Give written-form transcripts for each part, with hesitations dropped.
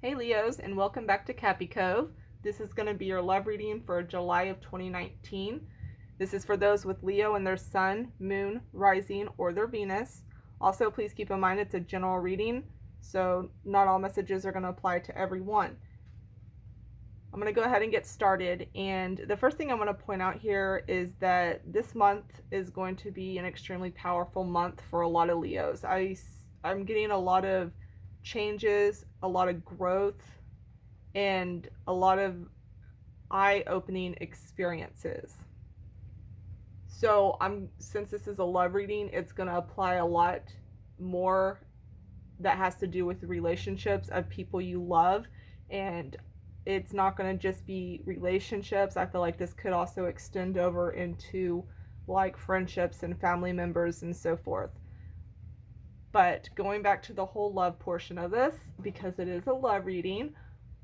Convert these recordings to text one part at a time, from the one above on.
Hey Leos, and welcome back to Cappy Cove. This is going to be your love reading for July of 2019. This is for those with Leo and their Sun, Moon, Rising, or their Venus. Also, please keep in mind it's a general reading, so not all messages are going to apply to everyone. I'm going to go ahead and get started, and the first thing I want to point out here is that this month is going to be an extremely powerful month for a lot of Leos. I'm getting a lot of changes, a lot of growth, and a lot of eye-opening experiences. So since this is a love reading, it's going to apply a lot more that has to do with relationships of people you love, and it's not going to just be relationships. I feel like this could also extend over into like friendships and family members and so forth. But going back to the whole love portion of this, because it is a love reading,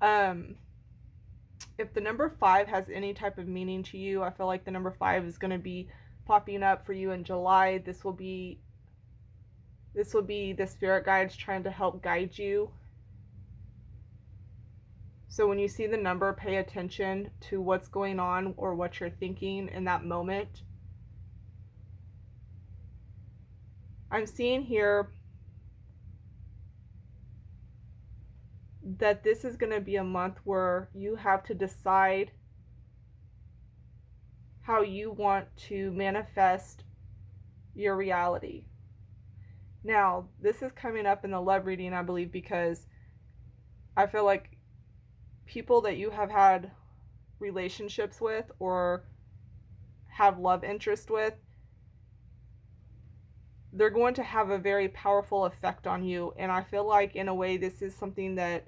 if the number 5 has any type of meaning to you, I feel like the number 5 is going to be popping up for you in July. This will be the spirit guides trying to help guide you. So when you see the number, pay attention to what's going on or what you're thinking in that moment. I'm seeing here that this is going to be a month where you have to decide how you want to manifest your reality. Now, this is coming up in the love reading, I believe, because I feel like people that you have had relationships with or have love interest with, they're going to have a very powerful effect on you. And I feel like in a way this is something that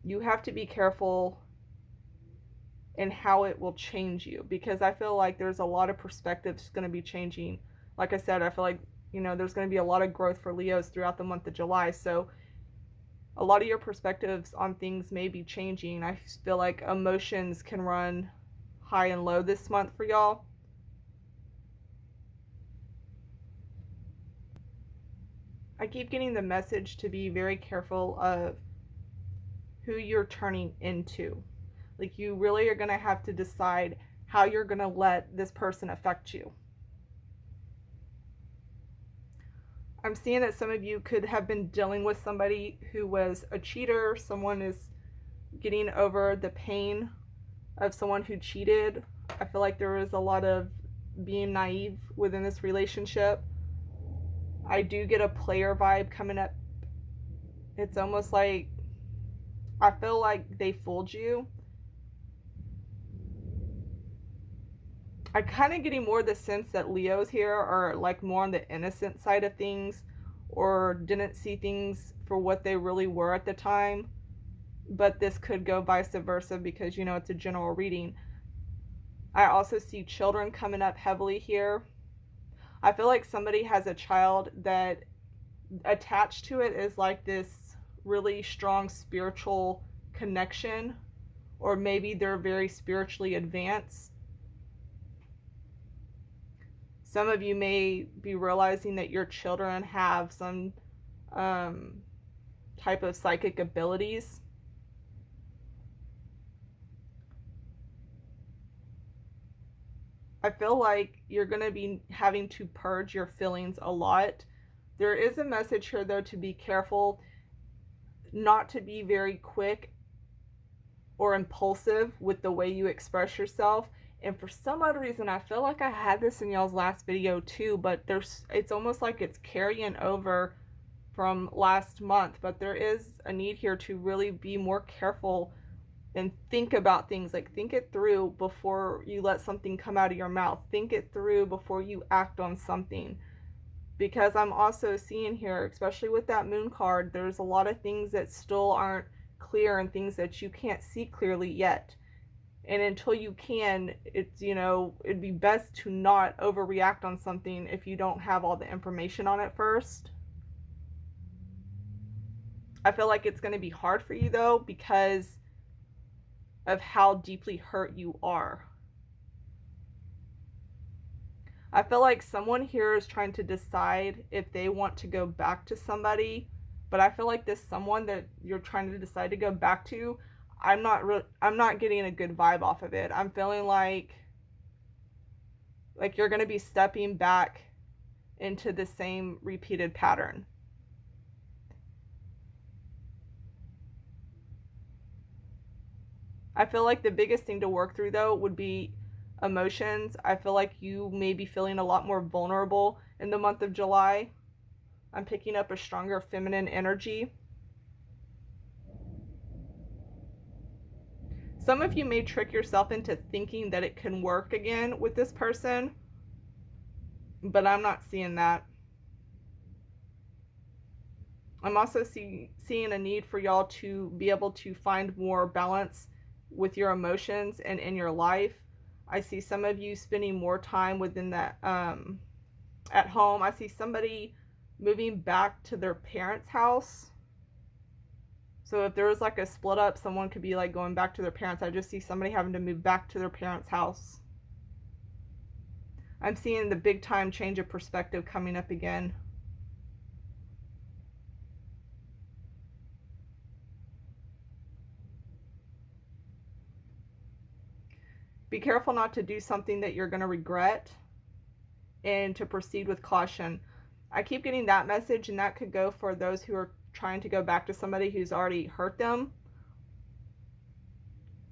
you have to be careful in how it will change you, because I feel like there's a lot of perspectives going to be changing. Like I said, I feel like there's going to be a lot of growth for Leos throughout the month of July, so a lot of your perspectives on things may be changing. I feel like emotions can run high and low this month for y'all. I keep getting the message to be very careful of who you're turning into. Like, you really are going to have to decide how you're going to let this person affect you. I'm seeing that some of you could have been dealing with somebody who was a cheater. Someone is getting over the pain of someone who cheated. I feel like there was a lot of being naive within this relationship. I do get a player vibe coming up. It's almost like I feel like they fooled you. I'm kind of getting more the sense that Leos here are like more on the innocent side of things, or didn't see things for what they really were at the time. But this could go vice versa, because it's a general reading. I also see children coming up heavily here. I feel like somebody has a child that attached to it is like this really strong spiritual connection, or maybe they're very spiritually advanced. Some of you may be realizing that your children have some type of psychic abilities. I feel like you're going to be having to purge your feelings a lot. There is a message here, though, to be careful not to be very quick or impulsive with the way you express yourself. And for some other reason, I feel like I had this in y'all's last video too, but it's almost like it's carrying over from last month. But there is a need here to really be more careful and think about things. Like, think it through before you let something come out of your mouth. Think it through before you act on something. Because I'm also seeing here, especially with that moon card, there's a lot of things that still aren't clear and things that you can't see clearly yet. And until you can, it'd be best to not overreact on something if you don't have all the information on it first. I feel like it's going to be hard for you, though, because of how deeply hurt you are. I feel like someone here is trying to decide if they want to go back to somebody But I feel like this someone that you're trying to decide to go back to, I'm not getting a good vibe off of it. I'm feeling like you're going to be stepping back into the same repeated pattern. I feel like the biggest thing to work through though would be emotions. I feel like you may be feeling a lot more vulnerable in the month of July. I'm picking up a stronger feminine energy. Some of you may trick yourself into thinking that it can work again with this person, but I'm not seeing that. I'm also seeing a need for y'all to be able to find more balance with your emotions and in your life. I see some of you spending more time within that at home. I see somebody moving back to their parents' house. So if there was like a split up, someone could be like going back to their parents. I just see somebody having to move back to their parents' house. I'm seeing the big time change of perspective coming up again. Be careful not to do something that you're going to regret, and to proceed with caution. I keep getting that message, and that could go for those who are trying to go back to somebody who's already hurt them,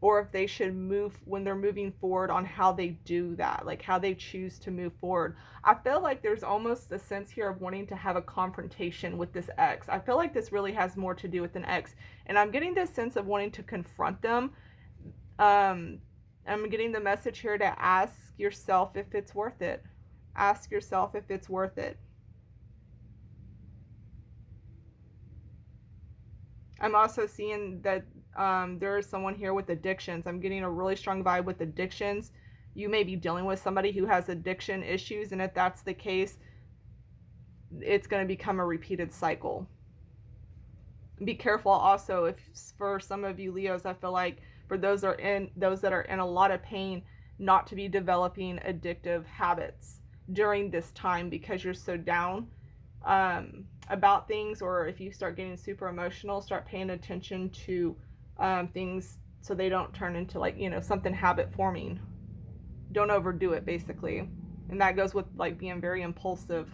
or if they should move when they're moving forward on how they do that, like how they choose to move forward. I feel like there's almost a sense here of wanting to have a confrontation with this ex. I feel like this really has more to do with an ex, and I'm getting this sense of wanting to confront them. I'm getting the message here to ask yourself if it's worth it. Ask yourself if it's worth it. I'm also seeing that there is someone here with addictions. I'm getting a really strong vibe with addictions. You may be dealing with somebody who has addiction issues, and if that's the case, it's going to become a repeated cycle. Be careful also, if for some of you Leos, I feel like for those that are in a lot of pain, not to be developing addictive habits during this time because you're so down about things, or if you start getting super emotional, start paying attention to things so they don't turn into like, something habit forming. Don't overdo it, basically. And that goes with like being very impulsive.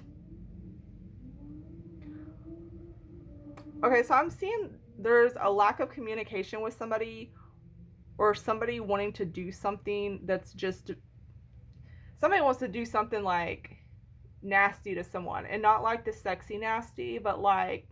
Okay, so I'm seeing there's a lack of communication with somebody, or somebody wanting to do something that's just, somebody wants to do something like nasty to someone, and not like the sexy nasty, but like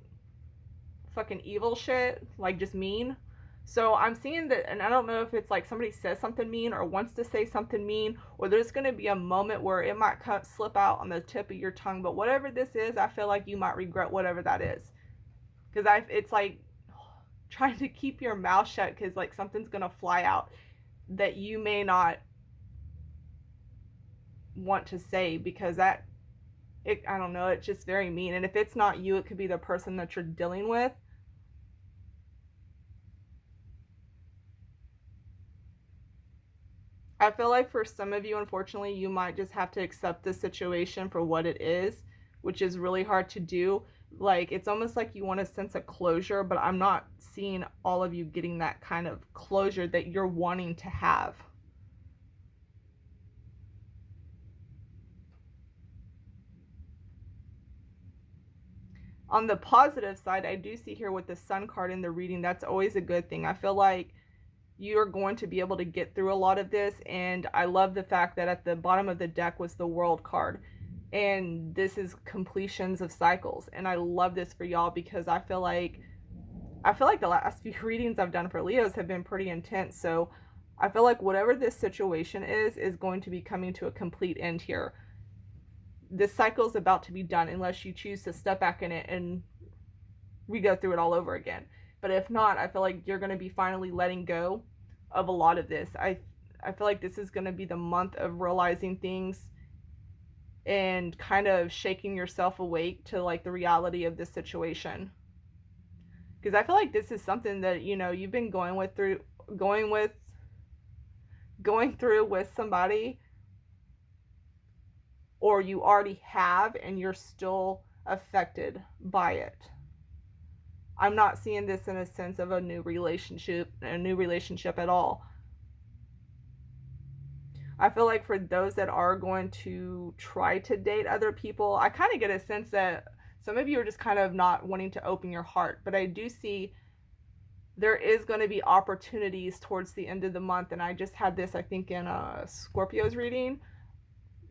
fucking evil shit, like just mean. So I'm seeing that, and I don't know if it's like somebody says something mean or wants to say something mean, or there's going to be a moment where it might slip out on the tip of your tongue. But whatever this is, I feel like you might regret whatever that is, because it's like trying to keep your mouth shut because like something's going to fly out that you may not want to say, because I don't know, it's just very mean. And if it's not you, it could be the person that you're dealing with. I feel like for some of you, unfortunately, you might just have to accept the situation for what it is, which is really hard to do. Like, it's almost like you want a sense of closure, but I'm not seeing all of you getting that kind of closure that you're wanting to have. On the positive side, I do see here with the Sun card in the reading, that's always a good thing. I feel like you're going to be able to get through a lot of this, and I love the fact that at the bottom of the deck was the World card, and this is completions of cycles, and I love this for y'all because I feel like the last few readings I've done for Leos have been pretty intense. So I feel like whatever this situation is going to be coming to a complete end here. This cycle is about to be done unless you choose to step back in it and we go through it all over again. But if not, I feel like you're going to be finally letting go of a lot of this. I feel like this is going to be the month of realizing things and kind of shaking yourself awake to like the reality of this situation. Because I feel like this is something that, you've been going through with somebody, or you already have, and you're still affected by it. I'm not seeing this in a sense of a new relationship at all. I feel like for those that are going to try to date other people, I kind of get a sense that some of you are just kind of not wanting to open your heart, but I do see there is going to be opportunities towards the end of the month, and I just had this, I think, in Scorpio's reading,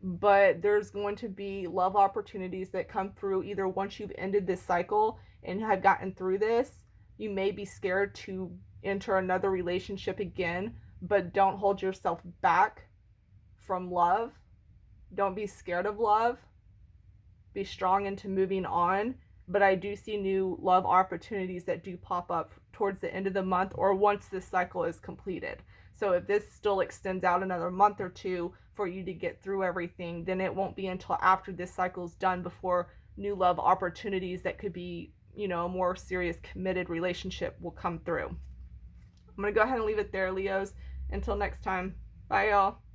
but there's going to be love opportunities that come through either once you've ended this cycle and have gotten through this. You may be scared to enter another relationship again, but don't hold yourself back from love. Don't be scared of love. Be strong into moving on. But I do see new love opportunities that do pop up towards the end of the month or once this cycle is completed. So if this still extends out another month or two for you to get through everything, then it won't be until after this cycle is done before new love opportunities that could be, a more serious committed relationship will come through. I'm going to go ahead and leave it there, Leos. Until next time. Bye, y'all.